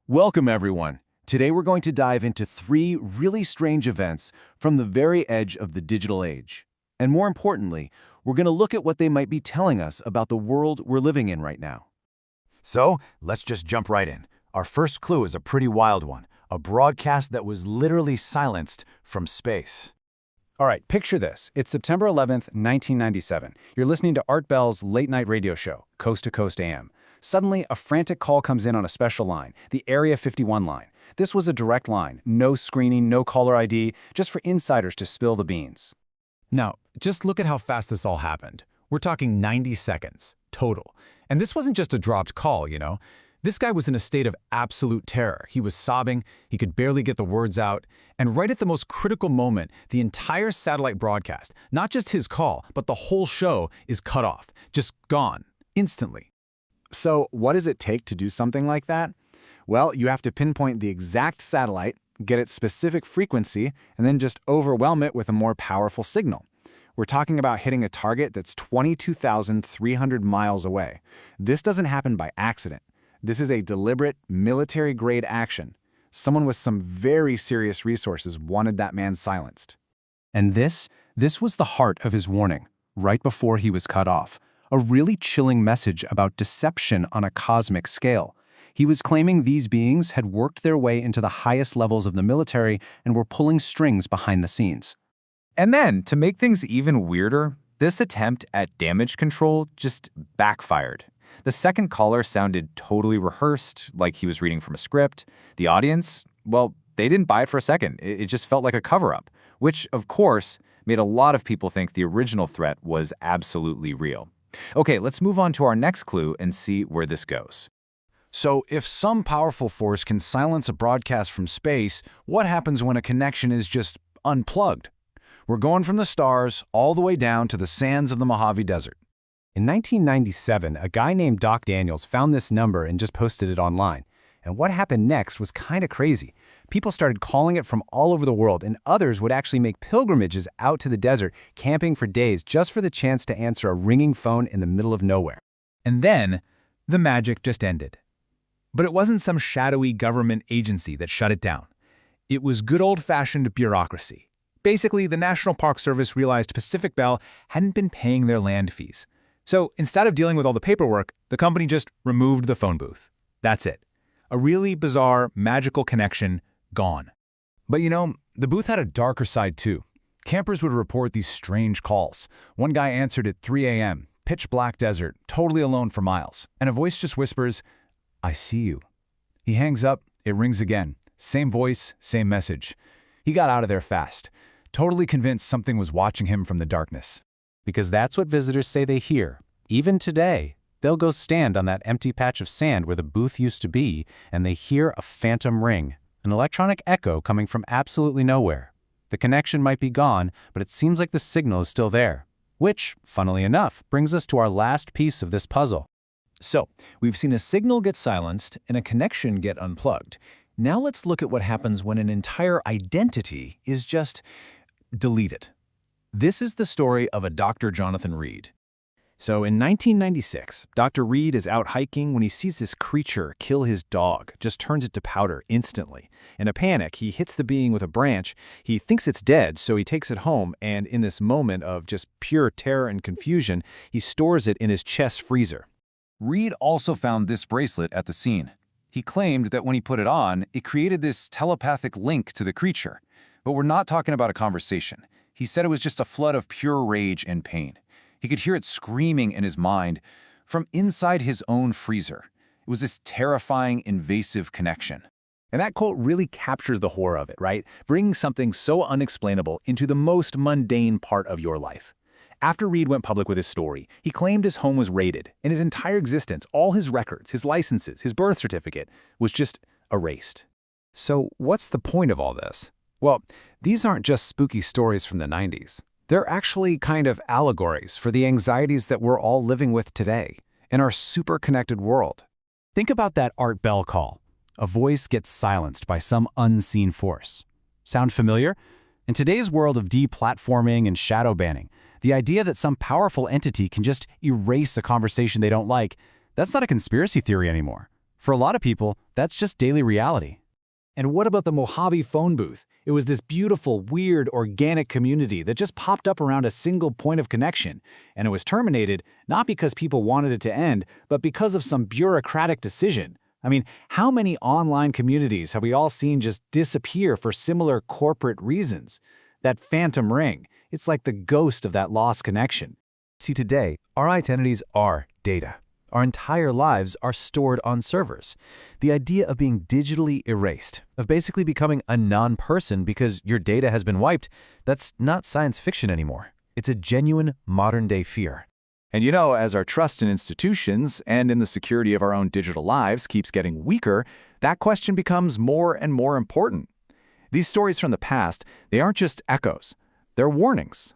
Welcome, everyone. Today we're going to dive into three really strange events from the very edge of the digital age. And more importantly, we're going to look at what they might be telling us about the world we're living in right now. So, let's just jump right in. Our first clue is a pretty wild one, a broadcast that was literally silenced from space. All right, picture this. It's September 11th, 1997. You're listening to Art Bell's late-night radio show, Coast to Coast AM. Suddenly, a frantic call comes in on a special line, the Area 51 line. This was a direct line, no screening, no caller ID, just for insiders to spill the beans. Now, just look at how fast this all happened. We're talking 90 seconds, total. And this wasn't just a dropped call, you know? This guy was in a state of absolute terror. He was sobbing, he could barely get the words out, and right at the most critical moment, the entire satellite broadcast, not just his call, but the whole show, is cut off, just gone, instantly. So, what does it take to do something like that? Well, you have to pinpoint the exact satellite, get its specific frequency, and then just overwhelm it with a more powerful signal. We're talking about hitting a target that's 22,300 miles away. This doesn't happen by accident. This is a deliberate, military-grade action. Someone with some very serious resources wanted that man silenced. And this was the heart of his warning, right before he was cut off. A really chilling message about deception on a cosmic scale. He was claiming these beings had worked their way into the highest levels of the military and were pulling strings behind the scenes. And then, to make things even weirder, this attempt at damage control just backfired. The second caller sounded totally rehearsed, like he was reading from a script. The audience, well, they didn't buy it for a second. It just felt like a cover-up, which, of course, made a lot of people think the original threat was absolutely real. Okay, let's move on to our next clue and see where this goes. So, if some powerful force can silence a broadcast from space, what happens when a connection is just unplugged? We're going from the stars all the way down to the sands of the Mojave Desert. In 1997, a guy named Doc Daniels found this number and just posted it online. And what happened next was kind of crazy. People started calling it from all over the world, and others would actually make pilgrimages out to the desert, camping for days just for the chance to answer a ringing phone in the middle of nowhere. And then, the magic just ended. But it wasn't some shadowy government agency that shut it down. It was good old-fashioned bureaucracy. Basically, the National Park Service realized Pacific Bell hadn't been paying their land fees. So instead of dealing with all the paperwork, the company just removed the phone booth. That's it. A really bizarre, magical connection gone. But you know, the booth had a darker side too. Campers would report these strange calls. One guy answered at 3 a.m., pitch black desert, totally alone for miles, and a voice just whispers, "I see you." He hangs up, it rings again. Same voice, same message. He got out of there fast, totally convinced something was watching him from the darkness. Because that's what visitors say they hear. Even today, they'll go stand on that empty patch of sand where the booth used to be, and they hear a phantom ring, an electronic echo coming from absolutely nowhere. The connection might be gone, but it seems like the signal is still there. Which, funnily enough, brings us to our last piece of this puzzle. So, we've seen a signal get silenced and a connection get unplugged. Now let's look at what happens when an entire identity is just deleted. This is the story of a Dr. Jonathan Reed. So in 1996, Dr. Reed is out hiking when he sees this creature kill his dog, just turns it to powder instantly. In a panic, he hits the being with a branch. He thinks it's dead, so he takes it home, and in this moment of just pure terror and confusion, he stores it in his chest freezer. Reed also found this bracelet at the scene. He claimed that when he put it on, it created this telepathic link to the creature. But we're not talking about a conversation. He said it was just a flood of pure rage and pain. He could hear it screaming in his mind from inside his own freezer. It was this terrifying, invasive connection. And that quote really captures the horror of it, right? Bringing something so unexplainable into the most mundane part of your life. After Reed went public with his story, he claimed his home was raided, and his entire existence, all his records, his licenses, his birth certificate, was just erased. So what's the point of all this? Well, these aren't just spooky stories from the 90s. They're actually kind of allegories for the anxieties that we're all living with today in our super connected world. Think about that Art Bell call. A voice gets silenced by some unseen force. Sound familiar? In today's world of deplatforming and shadow banning, the idea that some powerful entity can just erase a conversation they don't like, that's not a conspiracy theory anymore. For a lot of people, That's just daily reality. And what about the Mojave phone booth? It was this beautiful, weird, organic community that just popped up around a single point of connection, and it was terminated not because people wanted it to end, but because of some bureaucratic decision. I mean, how many online communities have we all seen just disappear for similar corporate reasons? That phantom ring, it's like the ghost of that lost connection. See, today, our identities are data. Our entire lives are stored on servers. The idea of being digitally erased, of basically becoming a non-person because your data has been wiped, that's not science fiction anymore. It's a genuine modern-day fear. And as our trust in institutions and in the security of our own digital lives keeps getting weaker, that question becomes more and more important. These stories from the past, they aren't just echoes. They're warnings.